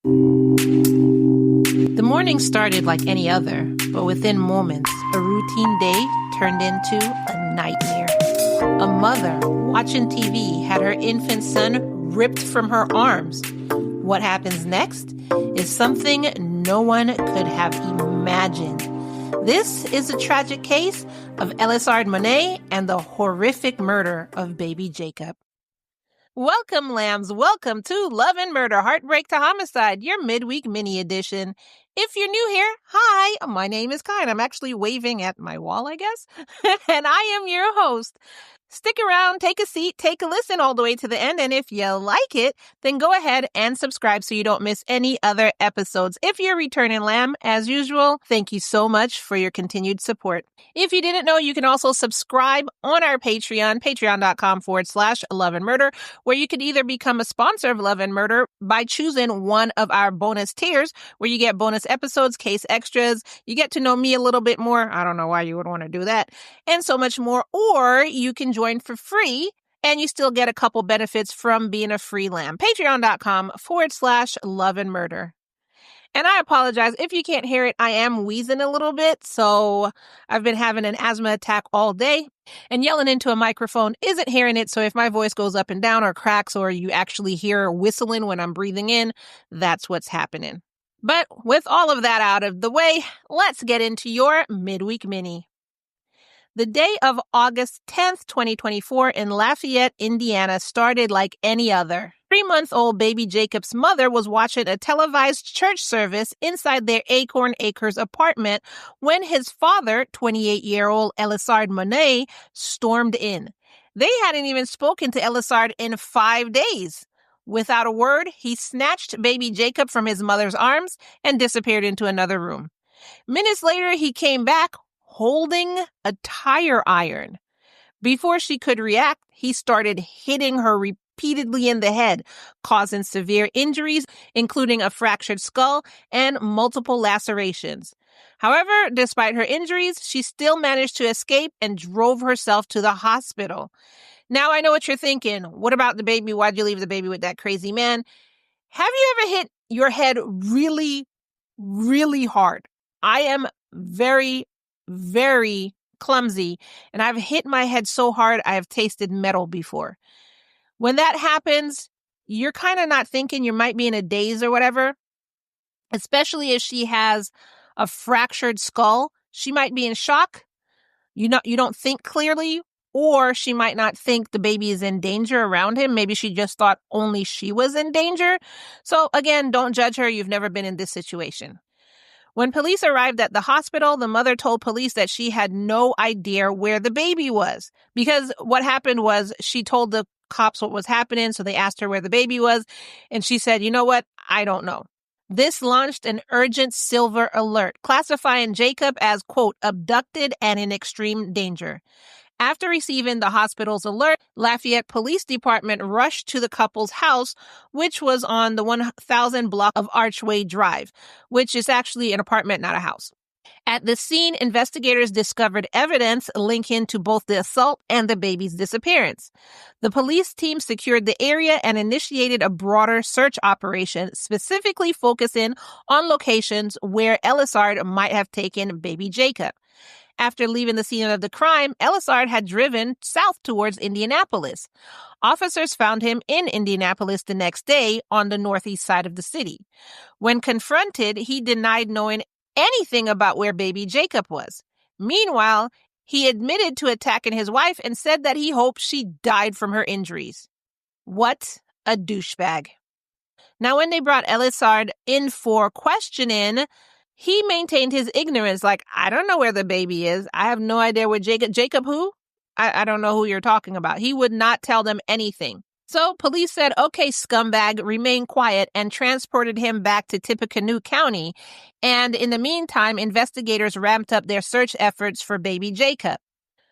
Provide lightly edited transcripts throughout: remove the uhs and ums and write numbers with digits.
The morning started like any other, but within moments, a routine day turned into a nightmare. A mother watching TV had her infant son ripped from her arms. What happens next is something no one could have imagined. This is a tragic case of Eliasard Moneus and the horrific murder of baby Jacob. Welcome, lambs. Welcome to Love and Murder, Heartbreak to Homicide, your midweek mini edition. If you're new here, hi, my name is Kai, and I'm actually waving at my wall, I guess. And I am your host. Stick around, take a seat, take a listen all the way to the end, and if you like it, then go ahead and subscribe so you don't miss any other episodes. If you're a returning lamb, as usual, thank you so much for your continued support. If you didn't know, you can also subscribe on our Patreon, patreon.com/Love and Murder, where you can either become a sponsor of Love and Murder by choosing one of our bonus tiers, where you get bonus episodes, case extras, you get to know me a little bit more. I don't know why you would want to do that, and so much more. Or you can join for free, and you still get a couple benefits from being a free lamb. Patreon.com/Love and Murder. And I apologize if you can't hear it. I am wheezing a little bit, so I've been having an asthma attack all day, and yelling into a microphone isn't hearing it. So if my voice goes up and down or cracks, or you actually hear whistling when I'm breathing in, that's what's happening. But with all of that out of the way, let's get into your midweek mini. The day of August 10th, 2024 in Lafayette, Indiana started like any other. 3-month-old baby Jacob's mother was watching a televised church service inside their Acorn Acres apartment when his father, 28-year-old Eliasard Moneus, stormed in. They hadn't even spoken to Eliasard in 5 days. Without a word, he snatched baby Jacob from his mother's arms and disappeared into another room. Minutes later, he came back holding a tire iron. Before she could react, he started hitting her repeatedly in the head, causing severe injuries, including a fractured skull and multiple lacerations. However, despite her injuries, she still managed to escape and drove herself to the hospital. Now I know what you're thinking. What about the baby? Why'd you leave the baby with that crazy man? Have you ever hit your head really, really hard? I am very clumsy, and I've hit my head so hard I have tasted metal before. When that happens, you're kind of not thinking, you might be in a daze or whatever, especially if she has a fractured skull. She might be in shock. You don't think clearly, or she might not think the baby is in danger around him. Maybe she just thought only she was in danger. So again, don't judge her. You've never been in this situation. When police arrived at the hospital, the mother told police that she had no idea where the baby was. Because what happened was she told the cops what was happening, so they asked her where the baby was, and she said, you know what, I don't know. This launched an urgent silver alert, classifying Jacob as, quote, abducted and in extreme danger. After receiving the hospital's alert, Lafayette Police Department rushed to the couple's house, which was on the 1000 block of Archway Drive, which is actually an apartment, not a house. At the scene, investigators discovered evidence linking to both the assault and the baby's disappearance. The police team secured the area and initiated a broader search operation, specifically focusing on locations where Eliasard might have taken baby Jacob. After leaving the scene of the crime, Eliasard had driven south towards Indianapolis. Officers found him in Indianapolis the next day on the northeast side of the city. When confronted, he denied knowing anything about where baby Jacob was. Meanwhile, he admitted to attacking his wife and said that he hoped she died from her injuries. What a douchebag. Now, when they brought Eliasard in for questioning, he maintained his ignorance, like, I don't know where the baby is. I have no idea where Jacob. Jacob who? I don't know who you're talking about. He would not tell them anything. So police said, okay, scumbag, remain quiet, and transported him back to Tippecanoe County. And in the meantime, investigators ramped up their search efforts for baby Jacob.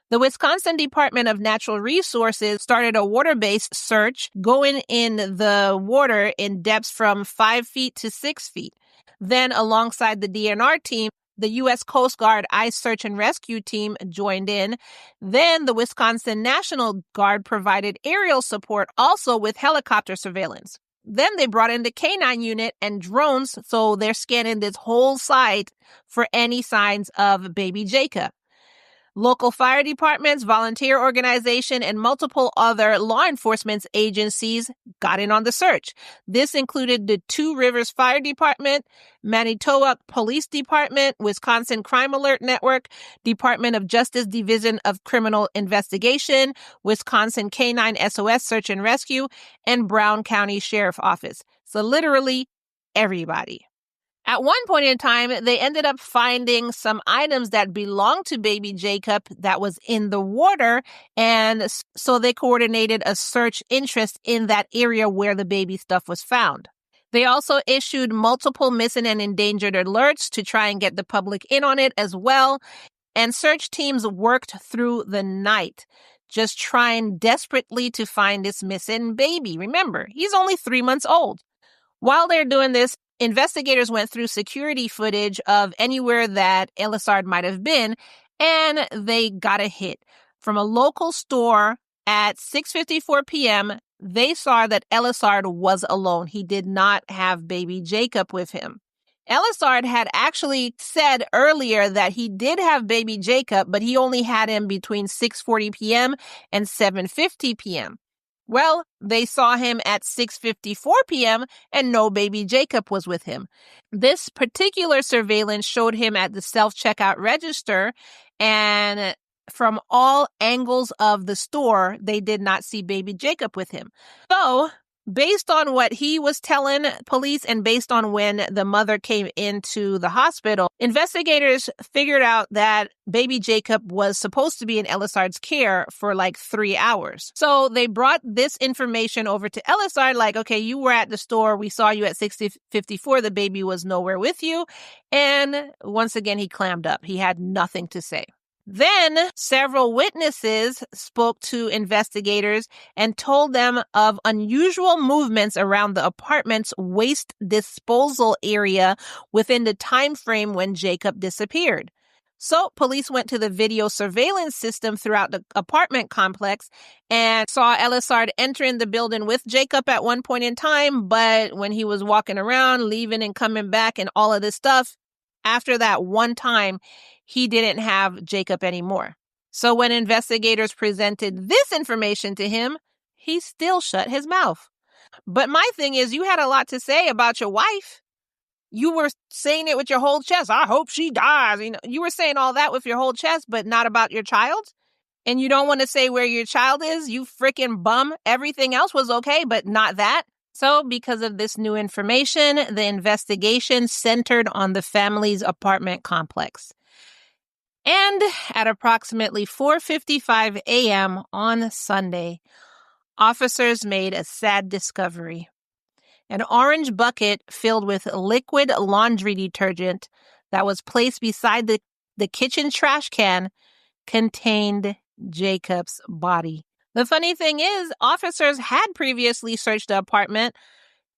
The Wisconsin Department of Natural Resources started a water-based search, going in the water in depths from 5 feet to 6 feet. Then, alongside the DNR team, the U.S. Coast Guard Ice Search and Rescue Team joined in. Then the Wisconsin National Guard provided aerial support, also with helicopter surveillance. Then they brought in the canine unit and drones, so they're scanning this whole site for any signs of baby Jacob. Local fire departments, volunteer organization, and multiple other law enforcement agencies got in on the search. This included the Two Rivers Fire Department, Manitowoc Police Department, Wisconsin Crime Alert Network, Department of Justice Division of Criminal Investigation, Wisconsin Canine SOS Search and Rescue, and Brown County Sheriff Office. So literally everybody. At one point in time, they ended up finding some items that belonged to baby Jacob that was in the water, and so they coordinated a search interest in that area where the baby stuff was found. They also issued multiple missing and endangered alerts to try and get the public in on it as well, and search teams worked through the night, just trying desperately to find this missing baby. Remember, he's only 3 months old. While they're doing this, investigators went through security footage of anywhere that Eliasard might have been, and they got a hit. From a local store at 6:54 p.m., they saw that Eliasard was alone. He did not have baby Jacob with him. Eliasard had actually said earlier that he did have baby Jacob, but he only had him between 6:40 p.m. and 7:50 p.m. Well, they saw him at 6:54 p.m. and no baby Jacob was with him. This particular surveillance showed him at the self-checkout register, and from all angles of the store, they did not see baby Jacob with him. So, based on what he was telling police and based on when the mother came into the hospital, investigators figured out that baby Jacob was supposed to be in Eliasard's care for like 3 hours. So they brought this information over to Eliasard, like, okay, you were at the store. We saw you at 6:54. The baby was nowhere with you. And once again, he clammed up. He had nothing to say. Then several witnesses spoke to investigators and told them of unusual movements around the apartment's waste disposal area within the time frame when Jacob disappeared. So police went to the video surveillance system throughout the apartment complex and saw Eliasard entering the building with Jacob at one point in time, but when he was walking around, leaving and coming back and all of this stuff, after that one time, he didn't have Jacob anymore. So when investigators presented this information to him, he still shut his mouth. But my thing is, you had a lot to say about your wife. You were saying it with your whole chest. I hope she dies. You were saying all that with your whole chest, but not about your child. And you don't want to say where your child is, you freaking bum. Everything else was okay, but not that. So because of this new information, the investigation centered on the family's apartment complex. And at approximately 4:55 a.m. on Sunday, officers made a sad discovery. An orange bucket filled with liquid laundry detergent that was placed beside the kitchen trash can contained Jacob's body. The funny thing is, officers had previously searched the apartment,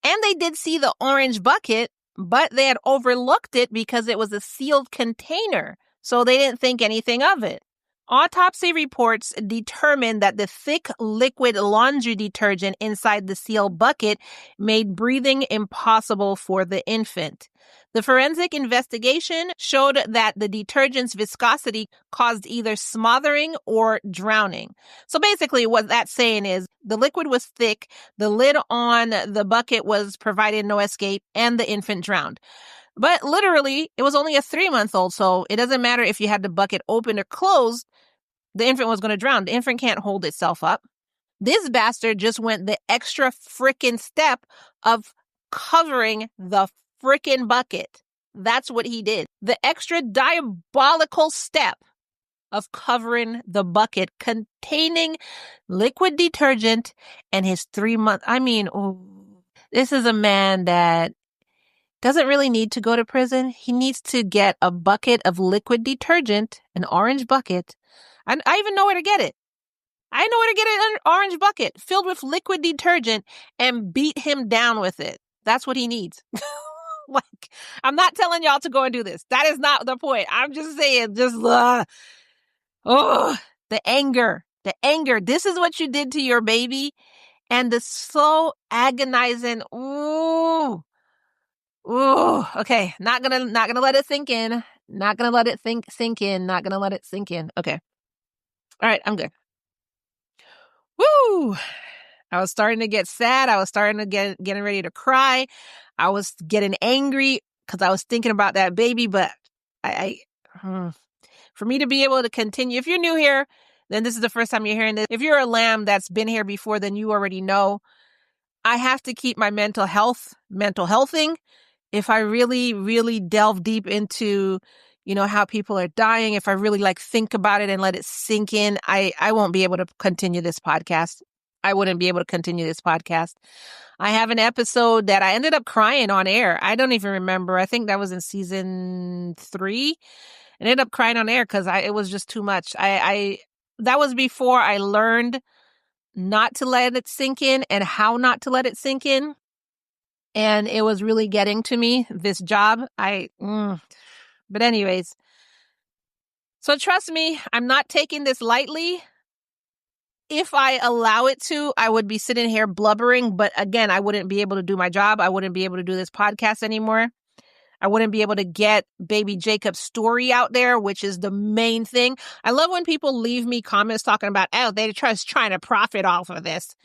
and they did see the orange bucket, but they had overlooked it because it was a sealed container, so they didn't think anything of it. Autopsy reports determined that the thick liquid laundry detergent inside the sealed bucket made breathing impossible for the infant. The forensic investigation showed that the detergent's viscosity caused either smothering or drowning. So basically what that's saying is the liquid was thick, the lid on the bucket was providing no escape, and the infant drowned. But literally, it was only a 3-month-old, so it doesn't matter if you had the bucket open or closed, the infant was going to drown. The infant can't hold itself up. This bastard just went the extra frickin' step of covering the frickin' bucket. That's what he did. The extra diabolical step of covering the bucket containing liquid detergent and his 3-month. This is a man that doesn't really need to go to prison. He needs to get a bucket of liquid detergent, an orange bucket. I even know where to get it. I know where to get an orange bucket filled with liquid detergent and beat him down with it. That's what he needs. I'm not telling y'all to go and do this. That is not the point. I'm just saying, the anger. This is what you did to your baby. And the slow, agonizing, okay, not gonna let it sink in. Not gonna let it sink in. Not gonna let it sink in. Okay. All right, I'm good. Woo! I was starting to get sad. I was starting to getting ready to cry. I was getting angry because I was thinking about that baby, but for me to be able to continue, if you're new here, then this is the first time you're hearing this. If you're a lamb that's been here before, then you already know I have to keep my mental healthing. If I really, really delve deep into, how people are dying, if I really think about it and let it sink in, I won't be able to continue this podcast. I wouldn't be able to continue this podcast. I have an episode that I ended up crying on air. I don't even remember. I think that was in season 3. I ended up crying on air because it was just too much. That was before I learned not to let it sink in and how not to let it sink in. And it was really getting to me, this job. But anyways, so trust me, I'm not taking this lightly. If I allow it to, I would be sitting here blubbering. But again, I wouldn't be able to do my job. I wouldn't be able to do this podcast anymore. I wouldn't be able to get baby Jacob's story out there, which is the main thing. I love when people leave me comments talking about, they're just trying to profit off of this.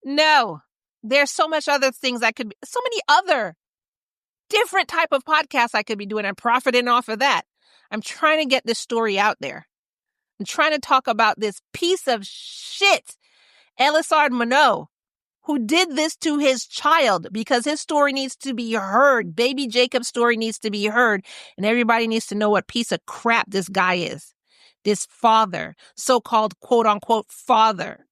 No, there's so much other things so many other different type of podcasts I could be doing and profiting off of that. I'm trying to get this story out there. I'm trying to talk about this piece of shit, Eliasard Moneus, who did this to his child because his story needs to be heard. Baby Jacob's story needs to be heard. And everybody needs to know what piece of crap this guy is. This father, so-called quote unquote father.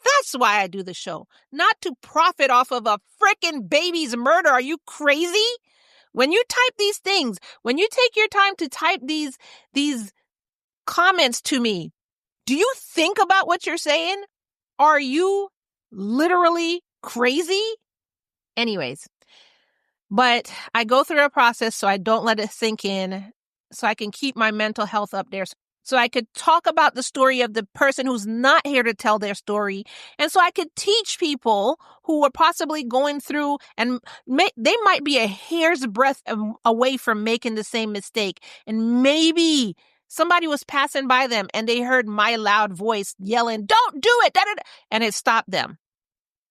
That's why I do the show. Not to profit off of a frickin' baby's murder. Are you crazy? When you type these things, when you take your time to type these comments to me, do you think about what you're saying? Are you literally crazy? Anyways, but I go through a process so I don't let it sink in, so I can keep my mental health up there, so I could talk about the story of the person who's not here to tell their story, and so I could teach people who are possibly going through, and they might be a hair's breadth away from making the same mistake, and maybe somebody was passing by them and they heard my loud voice yelling, "Don't do it!" and it stopped them.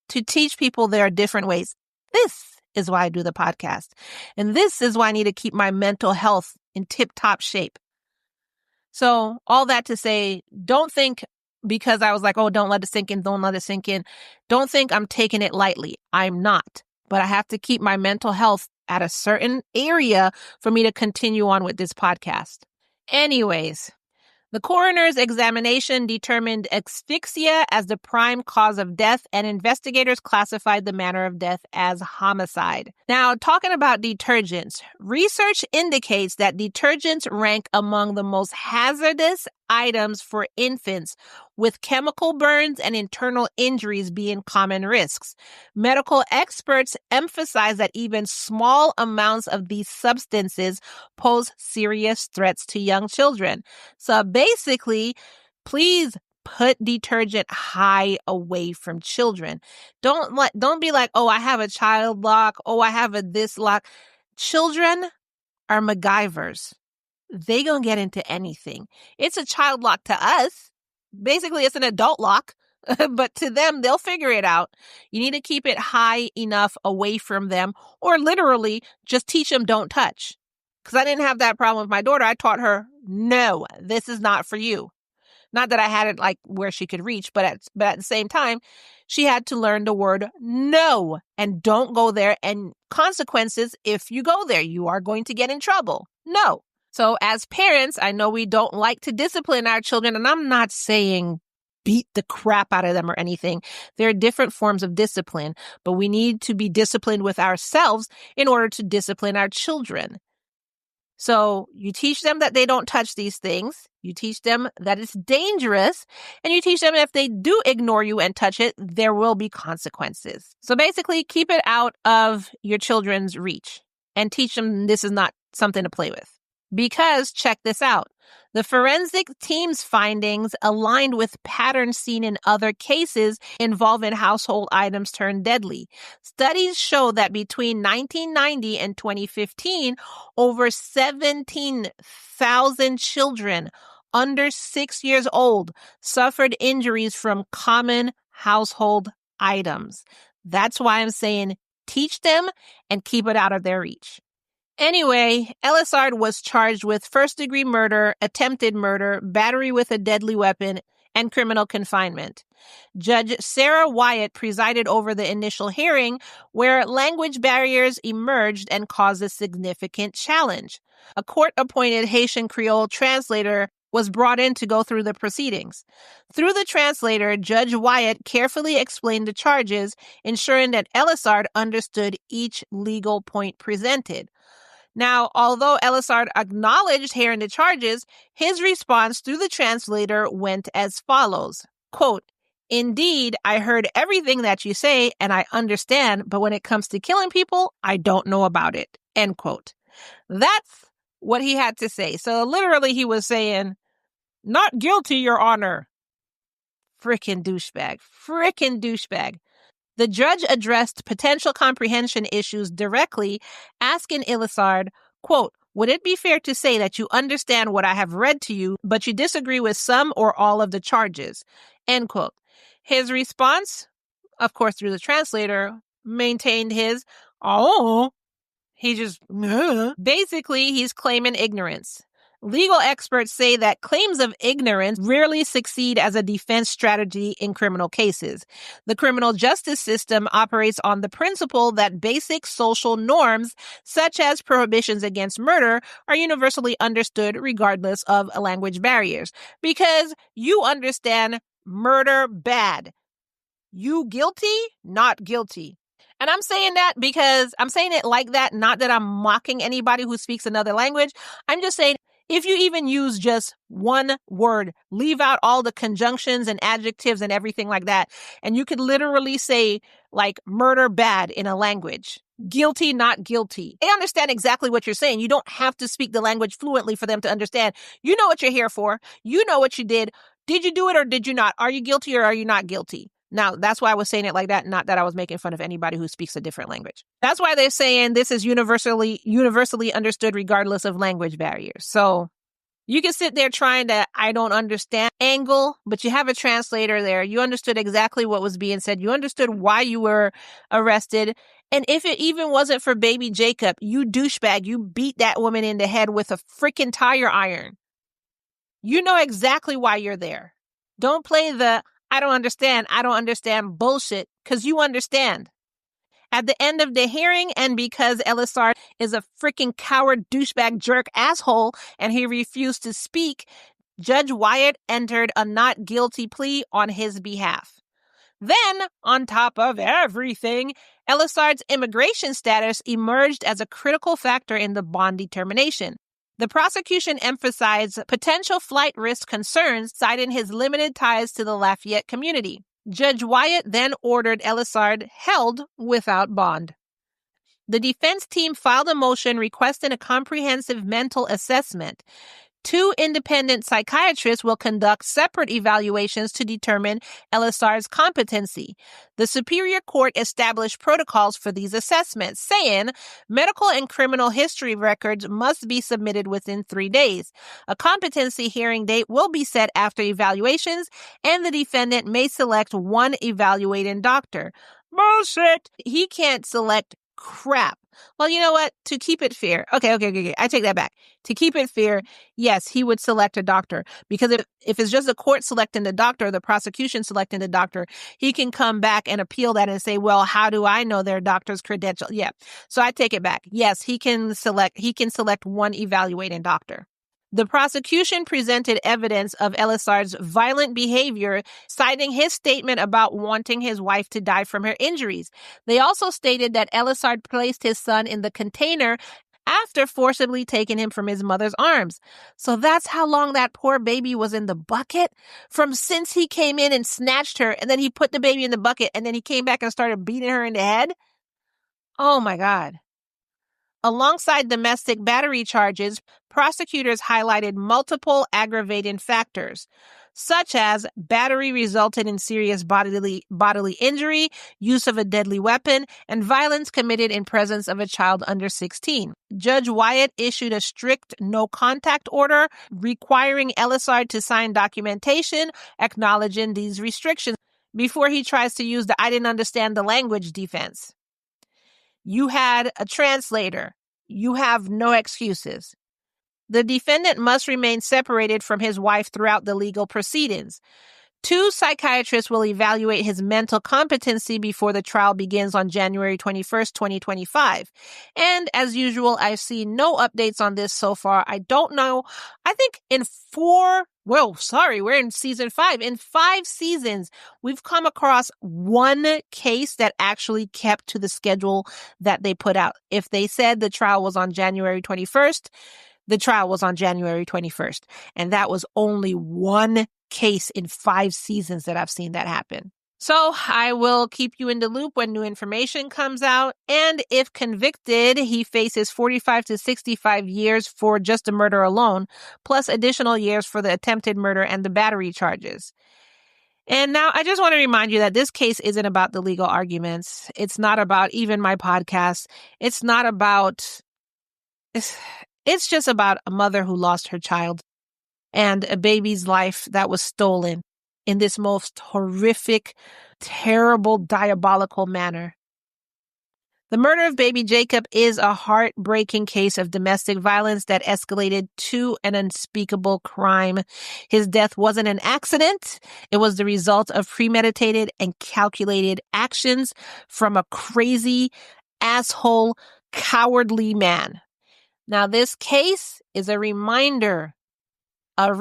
To teach people there are different ways. This is why I do the podcast. And this is why I need to keep my mental health in tip-top shape. So all that to say, don't think because I was like, don't let it sink in, don't let it sink in. Don't think I'm taking it lightly. I'm not. But I have to keep my mental health at a certain area for me to continue on with this podcast. Anyways, the coroner's examination determined asphyxia as the prime cause of death, and investigators classified the manner of death as homicide. Now, talking about detergents, research indicates that detergents rank among the most hazardous items for infants, with chemical burns and internal injuries being common risks. Medical experts emphasize that even small amounts of these substances pose serious threats to young children. So basically, please put detergent high away from children. Don't be like, I have a child lock. I have a this lock. Children are MacGyvers. They gonna get into anything. It's a child lock to us. Basically, it's an adult lock, but to them, they'll figure it out. You need to keep it high enough away from them, or literally just teach them don't touch. Because I didn't have that problem with my daughter. I taught her, no, this is not for you. Not that I had it where she could reach, but at the same time, she had to learn the word no, and don't go there, and consequences if you go there. You are going to get in trouble. No. So as parents, I know we don't like to discipline our children, and I'm not saying beat the crap out of them or anything. There are different forms of discipline, but we need to be disciplined with ourselves in order to discipline our children. So you teach them that they don't touch these things. You teach them that it's dangerous, and you teach them if they do ignore you and touch it, there will be consequences. So basically, keep it out of your children's reach and teach them this is not something to play with. Because check this out. The forensic team's findings aligned with patterns seen in other cases involving household items turned deadly. Studies show that between 1990 and 2015, over 17,000 children under 6 years old suffered injuries from common household items. That's why I'm saying teach them and keep it out of their reach. Anyway, Eliasard was charged with first-degree murder, attempted murder, battery with a deadly weapon, and criminal confinement. Judge Sarah Wyatt presided over the initial hearing, where language barriers emerged and caused a significant challenge. A court-appointed Haitian Creole translator was brought in to go through the proceedings. Through the translator, Judge Wyatt carefully explained the charges, ensuring that Eliasard understood each legal point presented. Now, although Eliasard acknowledged hearing the charges, his response through the translator went as follows, quote, "Indeed, I heard everything that you say and I understand, but when it comes to killing people, I don't know about it," end quote. That's what he had to say. So literally he was saying, "Not guilty, Your Honor." Frickin' douchebag. Frickin' douchebag. The judge addressed potential comprehension issues directly, asking Eliasard, quote, "Would it be fair to say that you understand what I have read to you, but you disagree with some or all of the charges?" End quote. His response, of course through the translator, maintained his, "Oh." He just, basically, he's claiming ignorance. Legal experts say that claims of ignorance rarely succeed as a defense strategy in criminal cases. The criminal justice system operates on the principle that basic social norms, such as prohibitions against murder, are universally understood regardless of language barriers. Because you understand murder bad. You guilty? Not guilty. And I'm saying that because I'm saying it like that, not that I'm mocking anybody who speaks another language. I'm just saying, if you even use just one word, leave out all the conjunctions and adjectives and everything like that, and you could literally say, like, murder bad in a language. Guilty, not guilty. They understand exactly what you're saying. You don't have to speak the language fluently for them to understand. You know what you're here for. You know what you did. Did you do it or did you not? Are you guilty or are you not guilty? Now, that's why I was saying it like that, not that I was making fun of anybody who speaks a different language. That's why they're saying this is universally understood regardless of language barriers. So you can sit there trying to, I don't understand angle, but you have a translator there. You understood exactly what was being said. You understood why you were arrested. And if it even wasn't for baby Jacob, you douchebag, you beat that woman in the head with a freaking tire iron. You know exactly why you're there. Don't play the I don't understand bullshit, because you understand. At the end of the hearing, and because Eliasard is a freaking coward, douchebag, jerk, asshole, and he refused to speak, Judge Wyatt entered a not guilty plea on his behalf. Then, on top of everything, Eliasard's immigration status emerged as a critical factor in the bond determination. The prosecution emphasized potential flight risk concerns, citing his limited ties to the Lafayette community. Judge Wyatt then ordered Eliasard held without bond. The defense team filed a motion requesting a comprehensive mental assessment. 2 independent psychiatrists will conduct separate evaluations to determine Eliasard's competency. The Superior Court established protocols for these assessments, saying medical and criminal history records must be submitted within 3 days. A competency hearing date will be set after evaluations, and the defendant may select one evaluating doctor. Bullshit! He can't select crap. Well, you know what? To keep it fair. Okay. I take that back. To keep it fair, yes, he would select a doctor. Because if it's just the court selecting the doctor, the prosecution selecting the doctor, he can come back and appeal that and say, well, how do I know their doctor's credential? Yeah. So I take it back. Yes, he can select one evaluating doctor. The prosecution presented evidence of Eliasard's violent behavior, citing his statement about wanting his wife to die from her injuries. They also stated that Eliasard placed his son in the container after forcibly taking him from his mother's arms. So that's how long that poor baby was in the bucket? From since he came in and snatched her, and then he put the baby in the bucket, and then he came back and started beating her in the head? Oh my God. Alongside domestic battery charges, prosecutors highlighted multiple aggravating factors, such as battery resulted in serious bodily injury, use of a deadly weapon, and violence committed in presence of a child under 16. Judge Wyatt issued a strict no-contact order requiring Eliasard to sign documentation acknowledging these restrictions before he tries to use the "I didn't understand the language" defense. You had a translator. You have no excuses. The defendant must remain separated from his wife throughout the legal proceedings. 2 psychiatrists will evaluate his mental competency before the trial begins on January 21st, 2025. And as usual, I've seen no updates on this so far. I don't know. I think we're in season 5. In 5 seasons, we've come across one case that actually kept to the schedule that they put out. If they said the trial was on January 21st, the trial was on January 21st. And that was only one case in 5 seasons that I've seen that happen. So I will keep you in the loop when new information comes out. And if convicted, he faces 45 to 65 years for just the murder alone, plus additional years for the attempted murder and the battery charges. And now I just want to remind you that this case isn't about the legal arguments. It's not about even my podcast. It's just about a mother who lost her child and a baby's life that was stolen in this most horrific, terrible, diabolical manner. The murder of baby Jacob is a heartbreaking case of domestic violence that escalated to an unspeakable crime. His death wasn't an accident. It was the result of premeditated and calculated actions from a crazy, asshole, cowardly man. Now, this case is a reminder of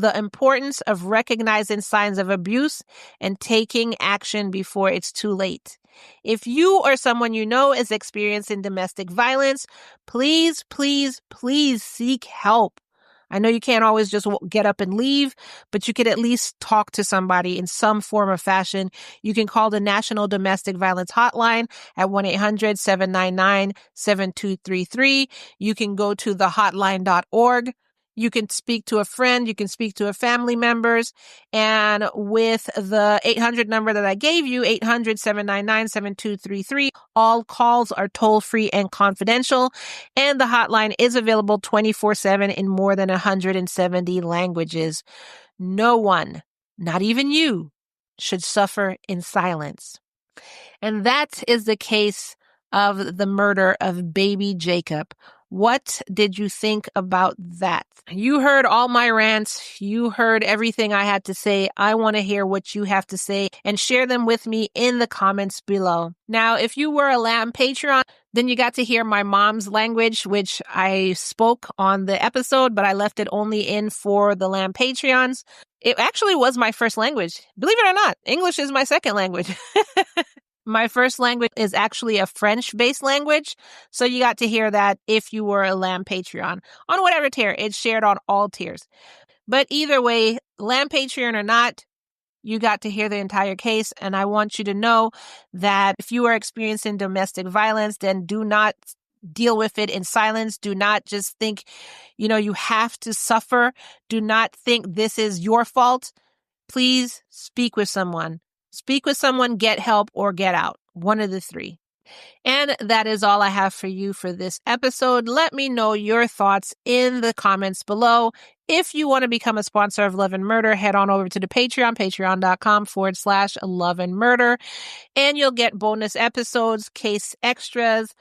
the importance of recognizing signs of abuse and taking action before it's too late. If you or someone you know is experiencing domestic violence, please, please, please seek help. I know you can't always just get up and leave, but you could at least talk to somebody in some form or fashion. You can call the National Domestic Violence Hotline at 1-800-799-7233. You can go to thehotline.org. You can speak to a friend. You can speak to a family members. And with the 800 number that I gave you, 800-799-7233, all calls are toll-free and confidential. And the hotline is available 24/7 in more than 170 languages. No one, not even you, should suffer in silence. And that is the case of the murder of baby Jacob. What did you think about that? You heard all my rants. You heard everything I had to say. I want to hear what you have to say and share them with me in the comments below. Now, if you were a Lamb Patreon, then you got to hear my mom's language, which I spoke on the episode, but I left it only in for the Lamb Patreons. It actually was my first language. Believe it or not, English is my second language. My first language is actually a French-based language, so you got to hear that if you were a Lamb Patreon. On whatever tier, it's shared on all tiers. But either way, Lamb Patreon or not, you got to hear the entire case, and I want you to know that if you are experiencing domestic violence, then do not deal with it in silence. Do not just think, you have to suffer. Do not think this is your fault. Please speak with someone. Speak with someone, get help, or get out. One of the 3. And that is all I have for you for this episode. Let me know your thoughts in the comments below. If you want to become a sponsor of Love and Murder, head on over to the Patreon, patreon.com/Love and Murder. And you'll get bonus episodes, case extras,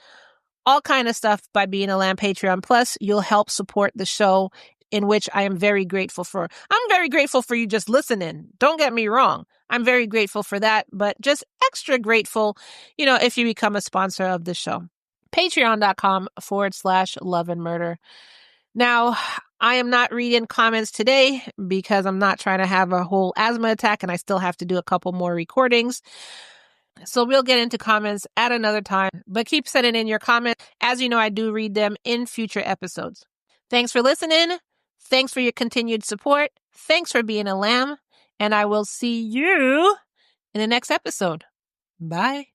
all kind of stuff by being a Lamb Patreon. Plus, you'll help support the show, in which I am very grateful for. I'm very grateful for you just listening. Don't get me wrong. I'm very grateful for that, but just extra grateful, if you become a sponsor of the show. Patreon.com/Love and Murder. Now, I am not reading comments today because I'm not trying to have a whole asthma attack and I still have to do a couple more recordings. So we'll get into comments at another time, but keep sending in your comments. As you know, I do read them in future episodes. Thanks for listening. Thanks for your continued support. Thanks for being a lamb. And I will see you in the next episode. Bye.